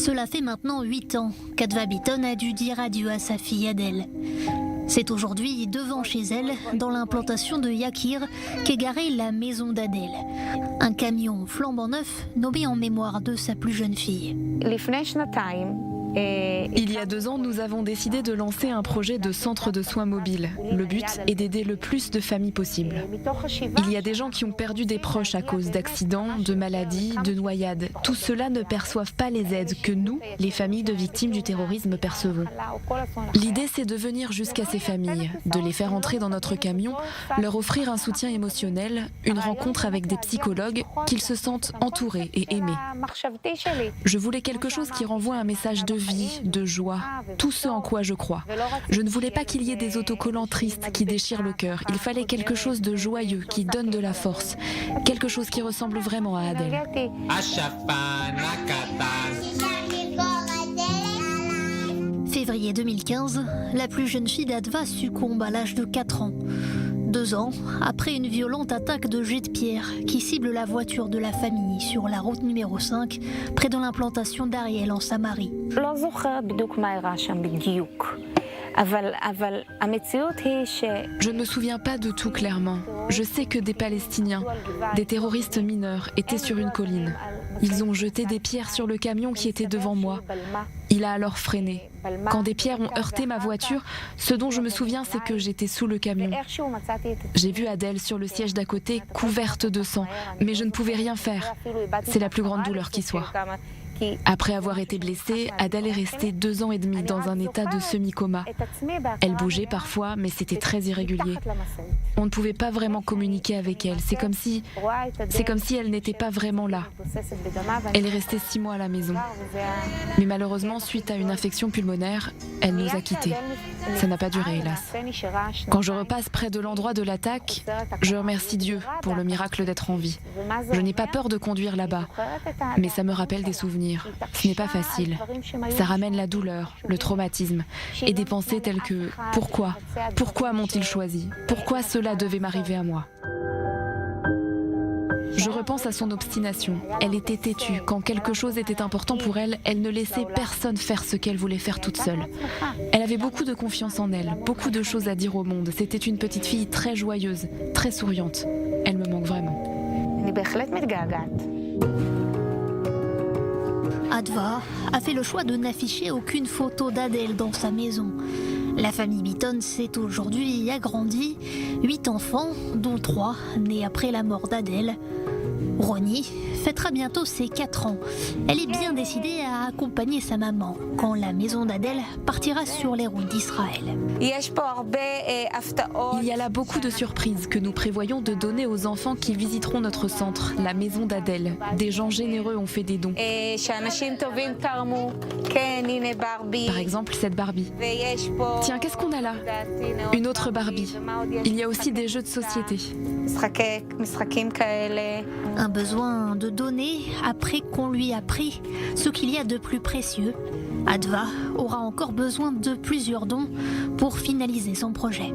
Cela fait maintenant 8 ans qu'Adva Bitton a dû dire adieu à sa fille Adèle. C'est aujourd'hui devant chez elle, dans l'implantation de Yakir, qu'est garée la maison d'Adèle. Un camion flambant neuf nommé en mémoire de sa plus jeune fille. Il y a 2 ans, nous avons décidé de lancer un projet de centre de soins mobile. Le but est d'aider le plus de familles possible. Il y a des gens qui ont perdu des proches à cause d'accidents, de maladies, de noyades. Tous ceux-là ne perçoivent pas les aides que nous, les familles de victimes du terrorisme, percevons. L'idée, c'est de venir jusqu'à ces familles, de les faire entrer dans notre camion, leur offrir un soutien émotionnel, une rencontre avec des psychologues, qu'ils se sentent entourés et aimés. Je voulais quelque chose qui renvoie un message de vie, de joie, tout ce en quoi je crois. Je ne voulais pas qu'il y ait des autocollants tristes qui déchirent le cœur. Il fallait quelque chose de joyeux, qui donne de la force. Quelque chose qui ressemble vraiment à Adèle. Février 2015, la plus jeune fille d'Adva succombe à l'âge de 4 ans. 2 ans après une violente attaque de jet de pierre qui cible la voiture de la famille sur la route numéro 5, près de l'implantation d'Ariel en Samarie. Je ne me souviens pas de tout clairement. Je sais que des Palestiniens, des terroristes mineurs, étaient sur une colline. Ils ont jeté des pierres sur le camion qui était devant moi. Il a alors freiné. Quand des pierres ont heurté ma voiture, ce dont je me souviens, c'est que j'étais sous le camion. J'ai vu Adèle sur le siège d'à côté, couverte de sang, mais je ne pouvais rien faire. C'est la plus grande douleur qui soit. Après avoir été blessée, Adèle est restée 2 ans et demi dans un état de semi-coma. Elle bougeait parfois, mais c'était très irrégulier. On ne pouvait pas vraiment communiquer avec elle. C'est comme si elle n'était pas vraiment là. Elle est restée 6 mois à la maison. Mais malheureusement, suite à une infection pulmonaire, elle nous a quittés. Ça n'a pas duré, hélas. Quand je repasse près de l'endroit de l'attaque, je remercie Dieu pour le miracle d'être en vie. Je n'ai pas peur de conduire là-bas, mais ça me rappelle des souvenirs. Ce n'est pas facile. Ça ramène la douleur, le traumatisme et des pensées telles que « Pourquoi ? Pourquoi m'ont-ils choisi ? Pourquoi cela devait m'arriver à moi ?» Je repense à son obstination. Elle était têtue. Quand quelque chose était important pour elle, elle ne laissait personne faire ce qu'elle voulait faire toute seule. Elle avait beaucoup de confiance en elle, beaucoup de choses à dire au monde. C'était une petite fille très joyeuse, très souriante. Elle me manque vraiment. Adva a fait le choix de n'afficher aucune photo d'Adèle dans sa maison. La famille Bitton s'est aujourd'hui agrandie, 8 enfants, dont 3 nés après la mort d'Adèle. Ronnie fêtera bientôt ses 4 ans. Elle est bien décidée à accompagner sa maman quand la maison d'Adèle partira sur les routes d'Israël. Il y a là beaucoup de surprises que nous prévoyons de donner aux enfants qui visiteront notre centre, la maison d'Adèle. Des gens généreux ont fait des dons. Par exemple, cette Barbie. Tiens, qu'est-ce qu'on a là? Une autre Barbie. Il y a aussi des jeux de société. Un besoin de donner après qu'on lui a pris ce qu'il y a de plus précieux. Adva aura encore besoin de plusieurs dons pour finaliser son projet.